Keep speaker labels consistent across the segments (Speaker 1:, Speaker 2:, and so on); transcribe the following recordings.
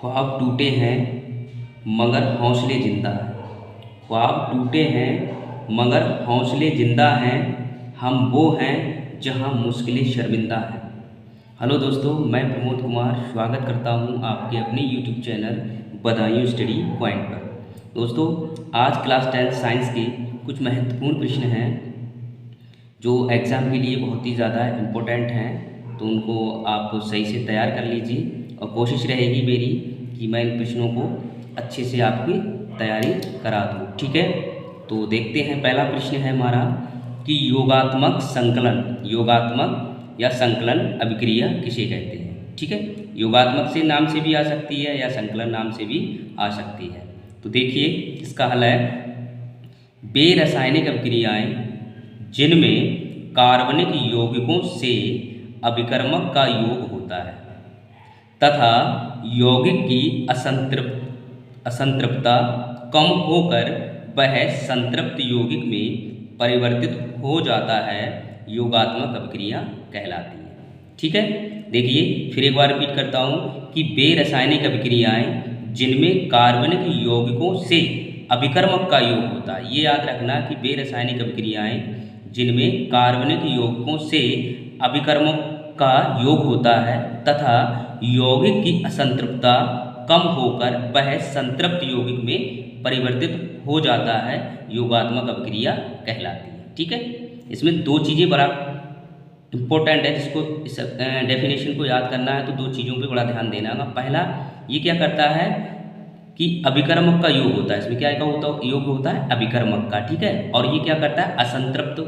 Speaker 1: ख्वाब टूटे हैं मगर हौसले जिंदा हैं। ख्वाब टूटे हैं मगर हौसले जिंदा हैं। हम वो हैं जहां मुश्किलें शर्मिंदा हैं। हेलो दोस्तों, मैं प्रमोद कुमार स्वागत करता हूं आपके अपने YouTube channel Badaun study point पर। दोस्तों, आज क्लास 10 साइंस के कुछ महत्वपूर्ण प्रश्न हैं जो एग्ज़ाम के लिए बहुत ही ज़्यादा इम्पोर्टेंट हैं, तो उनको आप सही से तैयार कर लीजिए और कोशिश रहेगी मेरी कि मैं इन प्रश्नों को अच्छे से आपकी तैयारी करा दूँ। ठीक है, तो देखते हैं। पहला प्रश्न है हमारा कि योगात्मक संकलन अभिक्रिया किसे कहते हैं। ठीक है, योगात्मक से नाम से भी आ सकती है या संकलन नाम से भी आ सकती है। तो देखिए, इसका हल है वे रासायनिक अभिक्रियाएं जिनमें कार्बनिक यौगिकों से अभिकर्मक का योग होता है तथा यौगिक की असंतृप्तता कम होकर वह संतृप्त यौगिक में परिवर्तित हो जाता है, योगात्मक अभिक्रिया कहलाती है। ठीक है, देखिए फिर एक बार रिपीट करता हूँ कि वे रासायनिक अभिक्रियाएं जिनमें कार्बनिक यौगिकों से अभिकर्मक का योग होता है। ये याद रखना कि वे रासायनिक अभिक्रियाएं जिनमें कार्बनिक यौगिकों से अभिकर्मक का योग होता है तथा यौगिक की असंतृप्तता कम होकर वह संतृप्त यौगिक में परिवर्तित हो जाता है, योगात्मक अभिक्रिया कहलाती है। ठीक है, इसमें दो चीज़ें बड़ा इम्पोर्टेंट है, जिसको इस डेफिनेशन को याद करना है तो दो चीज़ों पे बड़ा ध्यान देना होगा। पहला, ये क्या करता है कि अभिकर्मक का योग होता है। इसमें क्या का होता है, योग होता है अभिकर्मक का। ठीक है, और ये क्या करता है, असंतृप्त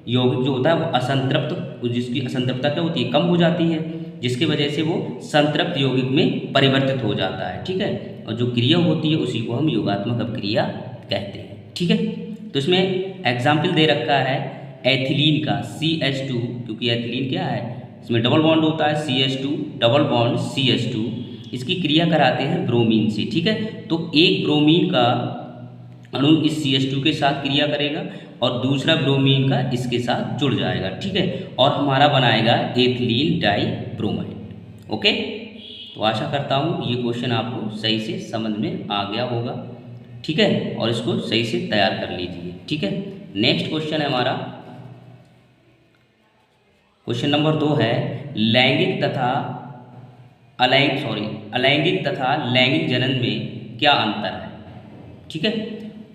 Speaker 1: यौगिक जो होता है वो असंतृप्त, जिसकी असंतृप्तता क्या होती है, कम हो जाती है, जिसकी वजह से वो संतृप्त यौगिक में परिवर्तित हो जाता है। ठीक है, और जो क्रिया होती है उसी को हम योगात्मक अभिक्रिया कहते हैं। ठीक है, तो इसमें एग्जाम्पल दे रखा है एथिलीन का CH2, क्योंकि एथिलीन क्या है, इसमें डबल बॉन्ड होता है CH2 डबल बॉन्ड CH2, इसकी क्रिया कराते हैं ब्रोमीन से। ठीक है, तो एक ब्रोमीन का अणु इस CH2 के साथ क्रिया करेगा और दूसरा ब्रोमीन का इसके साथ जुड़ जाएगा। ठीक है, और हमारा बनाएगा एथिलीन डाइब्रोमाइड। ओके, तो आशा करता हूँ ये क्वेश्चन आपको सही से समझ में आ गया होगा। ठीक है, और इसको सही से तैयार कर लीजिए। ठीक है, नेक्स्ट क्वेश्चन है हमारा, क्वेश्चन नंबर 2 है अलैंगिक तथा लैंगिक जनन में क्या अंतर है। ठीक है,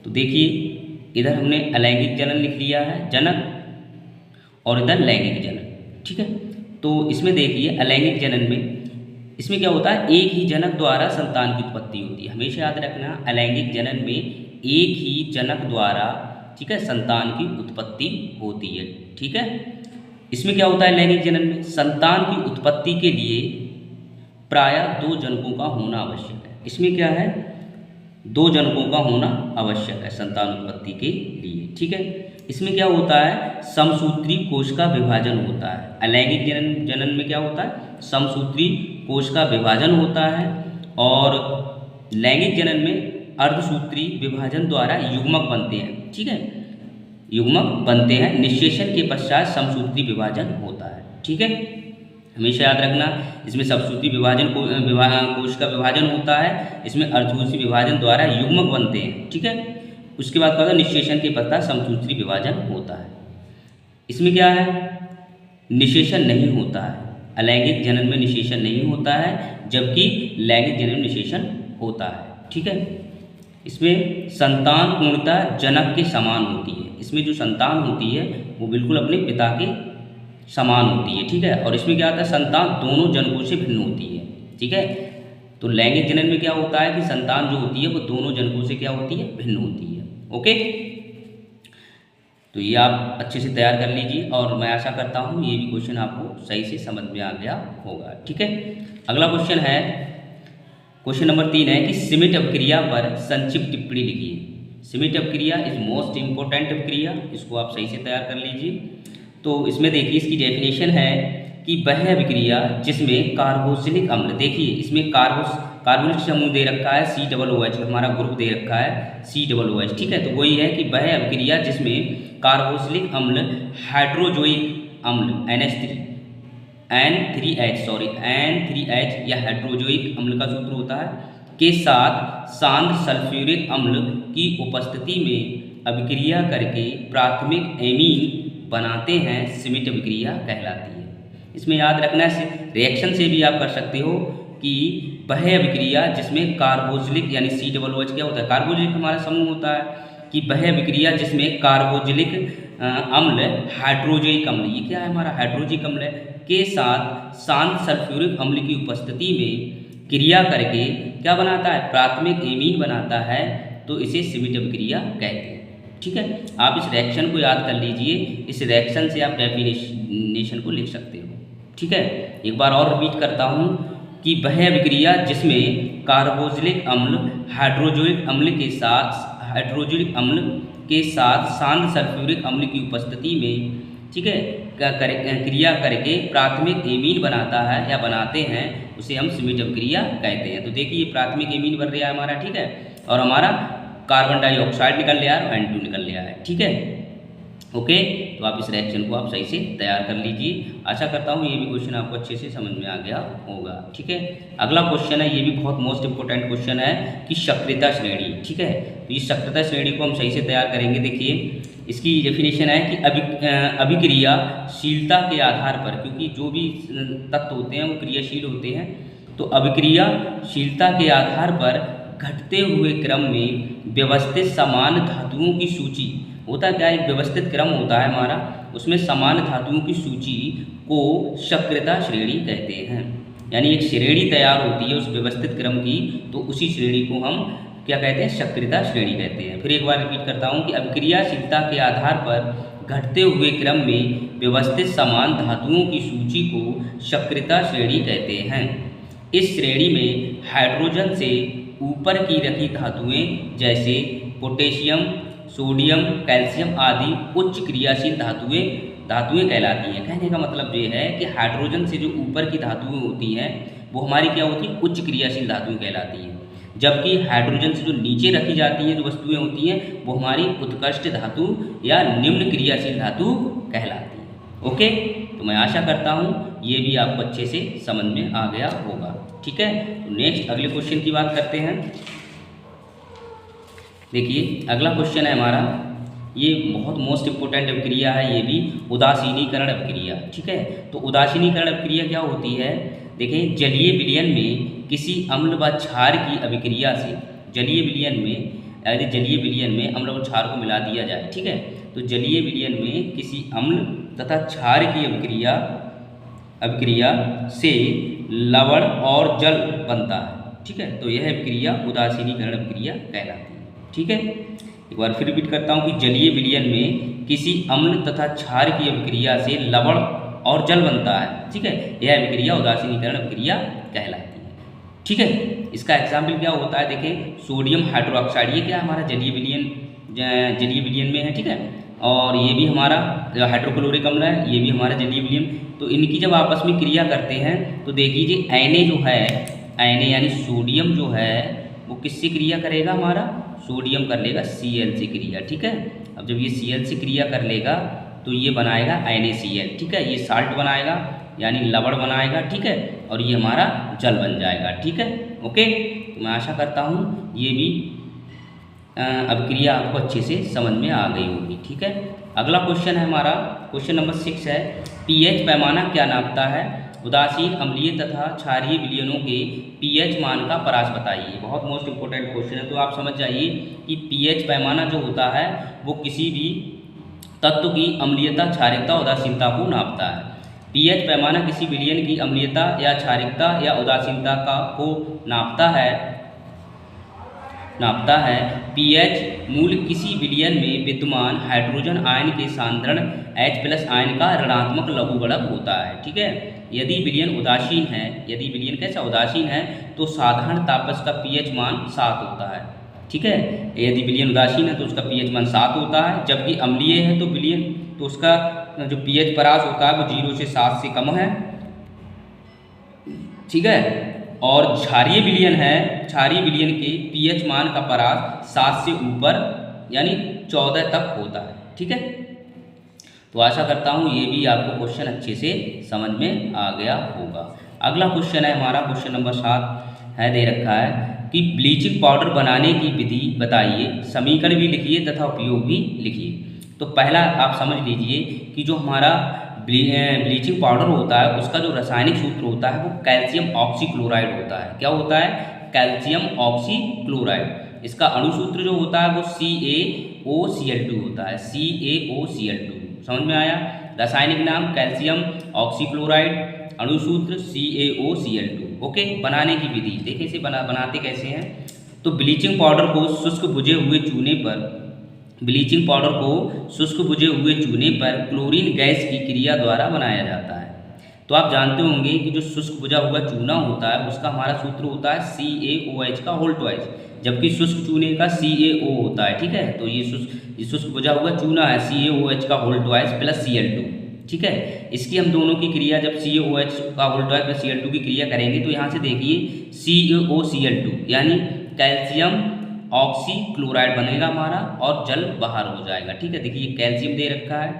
Speaker 1: तो देखिए इधर हमने अलैंगिक जनन लिख लिया है, जनक, और इधर लैंगिक जनन। ठीक है, तो इसमें देखिए अलैंगिक जनन में इसमें क्या होता है, एक ही जनक द्वारा संतान की उत्पत्ति होती है। हमेशा याद रखना, अलैंगिक जनन में एक ही जनक द्वारा, ठीक है, संतान की उत्पत्ति होती है। ठीक है, इसमें क्या होता है, लैंगिक जनन में संतान की उत्पत्ति के लिए प्रायः 2 जनकों का होना आवश्यक है। इसमें क्या है, 2 जनकों का होना आवश्यक है संतान उत्पत्ति के लिए। ठीक है, इसमें क्या होता है, समसूत्री कोश का विभाजन होता है। अलैंगिक जनन में क्या होता है, समसूत्री कोश का विभाजन होता है, और लैंगिक जनन में अर्धसूत्री विभाजन द्वारा युग्मक बनते हैं। ठीक है, युग्मक बनते हैं, निषेचन के पश्चात समसूत्री विभाजन होता है। ठीक है, हमेशा याद रखना, इसमें समसूत्री कोश का विभाजन होता है, इसमें अर्धसूत्री विभाजन द्वारा युग्मक बनते हैं। ठीक है, उसके बाद क्या होता है, निषेचन के पश्चात समसूत्री विभाजन होता है। इसमें क्या है, निषेचन नहीं होता है। अलैंगिक जनन में निषेचन नहीं होता है, जबकि लैंगिक जनन में निषेचन होता है। ठीक है, इसमें संतान पूर्णतः जनक के समान होती है। इसमें जो संतान होती है वो बिल्कुल अपने पिता के समान होती है। ठीक है, और इसमें क्या होता है, संतान दोनों जनकों से भिन्न होती है। ठीक है, तो लैंगिक जनन में क्या होता है कि संतान जो होती है वो दोनों जनकों से क्या होती है, भिन्न होती है। ओके, तो ये आप अच्छे से तैयार कर लीजिए और मैं आशा करता हूँ ये भी क्वेश्चन आपको सही से समझ में आ गया होगा। ठीक है, अगला क्वेश्चन है, क्वेश्चन नंबर 3 है कि सिमिट अभिक्रिया पर संक्षिप्त टिप्पणी लिखिए। सिमिट अभिक्रिया इज मोस्ट इम्पोर्टेंट अभिक्रिया, इसको आप सही से तैयार कर लीजिए। तो इसमें देखिए इसकी डेफिनेशन है कि वह अभिक्रिया जिसमें कार्बोक्सिलिक अम्ल, देखिए इसमें कार्बोनिक समूह दे रखा है COOH, हमारा ग्रुप दे रखा है COOH। ठीक है, तो वही है कि वह अभिक्रिया जिसमें कार्बोक्सिलिक अम्ल हाइड्रोजोइक अम्ल N3H या हाइड्रोजोइक अम्ल का सूत्र होता है के साथ सांद्र सल्फ्यूरिक अम्ल की उपस्थिति में अभिक्रिया करके प्राथमिक एमीन बनाते हैं, श्मिट अभिक्रिया कहलाती है। इसमें याद रखना है, रिएक्शन से भी आप कर सकते हो कि वह अभिक्रिया जिसमें कार्बोजिलिक यानी COOH क्या होता है, कार्बोजिलिक हमारा समूह होता है, कि वह अभिक्रिया जिसमें कार्बोजिलिक अम्ल हाइड्रोजोइक अम्ल, ये क्या है हमारा हाइड्रोजिक अम्ल है, के साथ सांद्र सल्फ्यूरिक अम्ल की उपस्थिति में क्रिया करके क्या बनाता है, प्राथमिक एमीन बनाता है, तो इसे श्मिट अभिक्रिया कहते हैं। ठीक है, आप इस रिएक्शन को याद कर लीजिए, इस रिएक्शन से आप डेफिनेशन को लिख सकते हो। ठीक है, एक बार और रिपीट करता हूँ कि वह अभिक्रिया जिसमें कार्बोजिलिक अम्ल हाइड्रोजोइक अम्ल के साथ सांद्र सल्फ्यूरिक अम्ल की उपस्थिति में, ठीक है, क्रिया करके प्राथमिक एमीन बनाता है या बनाते हैं, उसे हम श्मिट अभिक्रिया कहते हैं। तो देखिए प्राथमिक एमीन बन रहा है हमारा, ठीक है, और हमारा कार्बन डाइऑक्साइड निकल लिया है और N2 निकल लिया है। ठीक है, ओके, तो आप इस रिएक्शन को आप सही से तैयार कर लीजिए। आशा करता हूँ ये भी क्वेश्चन आपको अच्छे से समझ में आ गया होगा। ठीक है, अगला क्वेश्चन है, ये भी बहुत मोस्ट इंपॉर्टेंट क्वेश्चन है कि सक्रियता श्रेणी। ठीक है, तो इस सक्रियता श्रेणी को हम सही से तैयार करेंगे। देखिए इसकी डेफिनेशन है कि अभिक्रियाशीलता के आधार पर, क्योंकि जो भी तत्व होते हैं वो क्रियाशील होते हैं, तो अभिक्रियाशीलता के आधार पर घटते हुए क्रम में व्यवस्थित समान धातुओं की सूची होता क्या है, एक व्यवस्थित क्रम होता है हमारा, उसमें समान धातुओं की सूची को सक्रियता श्रेणी कहते हैं। यानी एक श्रेणी तैयार होती है उस व्यवस्थित क्रम की, तो उसी श्रेणी को हम क्या कहते हैं, सक्रियता श्रेणी कहते हैं। फिर एक बार रिपीट करता हूँ कि अभिक्रियाशीलता के आधार पर घटते हुए क्रम में व्यवस्थित समान धातुओं की सूची को सक्रियता श्रेणी कहते हैं। इस श्रेणी में हाइड्रोजन से ऊपर की रखी धातुएं जैसे पोटेशियम, सोडियम, कैल्शियम आदि उच्च क्रियाशील धातुएं कहलाती हैं। कहने का मतलब ये है कि हाइड्रोजन से जो ऊपर की धातुएं होती हैं वो हमारी क्या होती हैं, उच्च क्रियाशील धातुएं कहलाती हैं, जबकि हाइड्रोजन से जो नीचे रखी जाती हैं जो वस्तुएं होती हैं वो हमारी उत्कृष्ट धातु या निम्न क्रियाशील धातु कहलाती हैं। ओके, तो मैं आशा करता हूँ ये भी आपको अच्छे से समझ में आ गया होगा। ठीक है, तो नेक्स्ट अगले क्वेश्चन की बात करते हैं। देखिए अगला क्वेश्चन है हमारा, ये बहुत मोस्ट इंपोर्टेंट अभिक्रिया है, ये भी उदासीनीकरण अभिक्रिया। ठीक है, तो उदासीनीकरण अभिक्रिया क्या होती है, देखें जलीय विलयन में किसी अम्ल व क्षार की अभिक्रिया से, जलीय विलयन में यदि जलीय विलयन में अम्ल व क्षार को मिला दिया जाए, ठीक है, तो जलीय विलयन में किसी अम्ल तथा क्षार की अभिक्रिया से लवण और जल बनता है। ठीक है, तो यह अभिक्रिया उदासीनीकरण अभिक्रिया कहलाती है। ठीक है, एक बार फिर रिपीट करता हूँ कि जलीय विलयन में किसी अम्ल तथा क्षार की अभिक्रिया से लवण और जल बनता है। ठीक है, यह अभिक्रिया उदासीनीकरण अभिक्रिया कहलाती है। ठीक है, इसका एग्जाम्पल क्या होता है, देखें सोडियम हाइड्रोक्साइड, ये क्या हमारा जलीय विलयन में है। ठीक है, और ये भी हमारा हाइड्रोक्लोरिक अम्ल है, ये भी हमारा जलीय विलयन। तो इनकी जब आपस में क्रिया करते हैं तो देखिए Na जो है, Na यानी सोडियम जो है वो किससे क्रिया करेगा, हमारा सोडियम कर लेगा Cl से क्रिया। ठीक है, अब जब ये Cl से क्रिया कर लेगा तो ये बनाएगा NaCl। ठीक है, ये साल्ट बनाएगा यानी लवण बनाएगा। ठीक है, और ये हमारा जल बन जाएगा। ठीक है, ओके, तो मैं आशा करता हूँ ये भी अभिक्रिया आपको अच्छे से समझ में आ गई होगी। ठीक है, अगला क्वेश्चन है हमारा, क्वेश्चन नंबर 6 है, pH पैमाना क्या नापता है, उदासीन अम्लीय तथा क्षारीय विलयनों के pH मान का परास बताइए। बहुत मोस्ट इंपोर्टेंट क्वेश्चन है, तो आप समझ जाइए कि pH पैमाना जो होता है वो किसी भी तत्व की अम्लीयता, क्षारीयता, उदासीनता को नापता है। pH पैमाना किसी विलयन की अम्लीयता या क्षारीयता या उदासीनता को नापता है। pH मूल्य किसी विलयन में विद्यमान हाइड्रोजन आयन के सांद्रण H+ आयन का ऋणात्मक लघुगणक होता है। ठीक है, यदि विलयन उदासीन है, यदि विलयन कैसा उदासीन है तो साधारण तापस का pH मान 7 होता है। ठीक है, यदि विलयन उदासीन है तो उसका pH मान 7 होता है, जबकि अम्लीय है तो विलयन तो उसका जो pH परास होता है वो 0 से 7 से कम है। ठीक है, और क्षारीय विलयन है, क्षारीय विलयन के pH मान का परास 7 से ऊपर यानी 14 तक होता है। ठीक है, तो आशा करता हूँ ये भी आपको क्वेश्चन अच्छे से समझ में आ गया होगा। अगला क्वेश्चन है हमारा, क्वेश्चन नंबर 7 है, दे रखा है कि ब्लीचिंग पाउडर बनाने की विधि बताइए, समीकरण भी लिखिए तथा उपयोग भी लिखिए। तो पहला आप समझ लीजिए कि जो हमारा ब्लीचिंग पाउडर होता है उसका जो रासायनिक सूत्र होता है वो कैल्शियम ऑक्सीक्लोराइड होता है। क्या होता है? Calcium oxychloride. इसका अणुसूत्र जो होता है वो CaOCl2 होता है, CaOCl2। समझ में आया? रासायनिक नाम कैल्शियम ऑक्सीक्लोराइड, अणुसूत्र CaOCl2। ओके। बनाने की विधि देखिए, इसे बनाते कैसे हैं। तो ब्लीचिंग पाउडर को शुष्क बुझे हुए चूने पर क्लोरीन गैस की क्रिया द्वारा बनाया जाता है। तो आप जानते होंगे कि जो शुष्क बुझा हुआ चूना होता है उसका हमारा सूत्र होता है CaOH का होल ट्वाइस, जबकि शुष्क चूने का CaO होता है। ठीक है, तो ये शुष्क बुझा हुआ चूना है, CaOH का होल ट्वाइस प्लस Cl2। ठीक है, इसकी हम दोनों की क्रिया जब CaOH का होल ट्वाइस प्लस Cl2 की क्रिया करेंगे तो यहाँ से देखिए CaOCl2 यानी कैल्शियम ऑक्सीक्लोराइड बनेगा हमारा और जल बाहर हो जाएगा। ठीक है, देखिए कैल्शियम दे रखा है,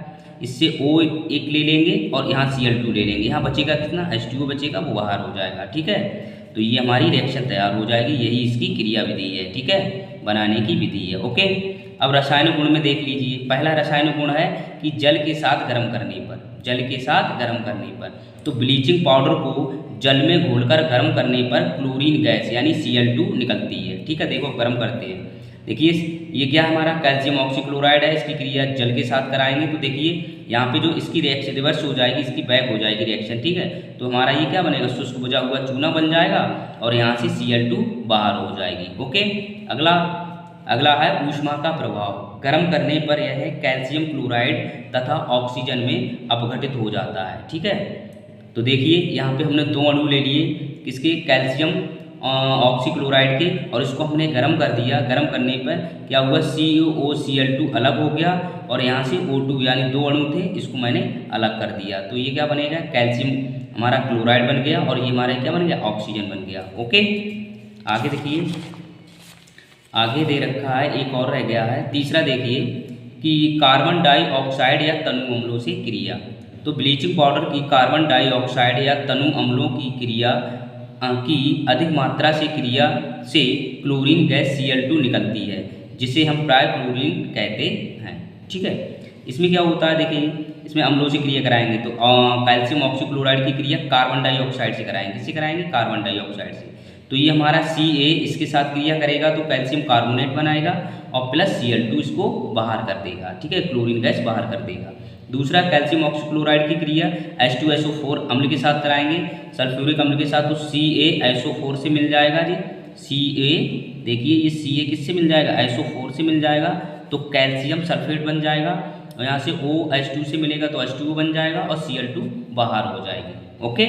Speaker 1: इससे O एक ले लेंगे और यहाँ Cl2 ले लेंगे, यहाँ बचेगा कितना? H2O बचेगा, वो बाहर हो जाएगा। ठीक है, तो ये हमारी रिएक्शन तैयार हो जाएगी, यही इसकी क्रिया विधि है। ठीक है, बनाने की विधि है। ओके। अब रासायनिक गुण में देख लीजिए, पहला रासायनिक गुण है कि जल के साथ गर्म करने पर, तो ब्लीचिंग पाउडर को जल में घोलकर गर्म करने पर क्लोरीन गैस यानी Cl2 निकलती है। ठीक है, देखो गर्म करते हैं, देखिए ये क्या हमारा कैल्शियम ऑक्सीक्लोराइड है, इसकी क्रिया जल के साथ कराएंगे तो देखिए यहाँ पे जो इसकी रिएक्शन रिवर्स हो जाएगी, इसकी बैक हो जाएगी रिएक्शन। ठीक है, तो हमारा ये क्या बनेगा? शुष्क बुझा हुआ चूना बन जाएगा और यहाँ से Cl2 बाहर हो जाएगी। ओके। अगला है ऊष्मा का प्रभाव। गर्म करने पर यह कैल्शियम क्लोराइड तथा ऑक्सीजन में अपघटित हो जाता है। ठीक है, तो देखिए यहाँ पे हमने 2 अणु ले लिए, किसके? कैल्शियम ऑक्सीक्लोराइड के, और इसको हमने गर्म कर दिया। गर्म करने पर क्या हुआ? CaOCl2 अलग हो गया और यहाँ से O2 यानी 2 अणु थे, इसको मैंने अलग कर दिया। तो ये क्या बनेगा? कैल्शियम हमारा क्लोराइड बन गया और ये हमारा क्या बन गया? ऑक्सीजन बन गया। ओके। आगे देखिए, आगे दे रखा है, एक और रह गया है, तीसरा देखिए कि कार्बन डाइऑक्साइड या तनु अम्लों से क्रिया। तो ब्लीचिंग पाउडर की कार्बन डाइऑक्साइड या तनु अम्लों की क्रिया की अधिक मात्रा से क्रिया से क्लोरीन गैस Cl2 निकलती है, जिसे हम ट्राइक्लोरीन कहते हैं। ठीक है, इसमें क्या होता है? देखिए इसमें अम्लों से क्रिया कराएंगे तो कैल्शियम ऑक्सीक्लोराइड की क्रिया कार्बन डाइऑक्साइड से कराएंगे। किससे कराएंगे? कार्बन डाइऑक्साइड से। तो ये हमारा Ca इसके साथ क्रिया करेगा तो कैल्शियम कार्बोनेट बनाएगा और प्लस Cl2 इसको बाहर कर देगा। ठीक है, क्लोरीन गैस बाहर कर देगा। दूसरा कैल्शियम ऑक्सीक्लोराइड की क्रिया H2SO4 अम्ल के साथ कराएंगे, सल्फ्यूरिक अम्ल के साथ, तो CaSO4 से मिल जाएगा जी। Ca देखिए ये Ca किससे मिल जाएगा? SO4 से मिल जाएगा, तो कैल्शियम सल्फेट बन जाएगा और यहाँ से OH2 से मिलेगा तो H2O बन जाएगा और Cl2 बाहर हो जाएगी। ओके,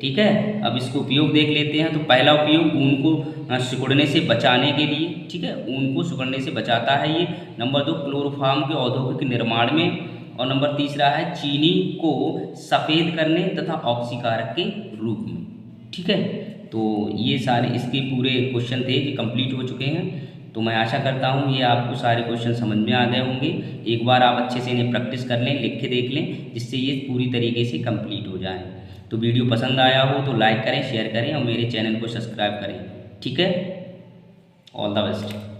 Speaker 1: ठीक है। अब इसको उपयोग देख लेते हैं। तो पहला उपयोग ऊन को सिकुड़ने से बचाने के लिए। ठीक है, ऊन को सिकुड़ने से बचाता है ये। नंबर 2 क्लोरोफॉर्म के औद्योगिक निर्माण में, और नंबर तीसरा है चीनी को सफ़ेद करने तथा ऑक्सीकारक के रूप में। ठीक है, तो ये सारे इसके पूरे क्वेश्चन थे जो कंप्लीट हो चुके हैं। तो मैं आशा करता हूँ ये आपको सारे क्वेश्चन समझ में आ गए होंगे। एक बार आप अच्छे से इन्हें प्रैक्टिस कर लें, लिख के देख लें, जिससे ये पूरी तरीके से कंप्लीट हो जाए। तो वीडियो पसंद आया हो तो लाइक करें, शेयर करें और मेरे चैनल को सब्सक्राइब करें। ठीक है, ऑल द बेस्ट।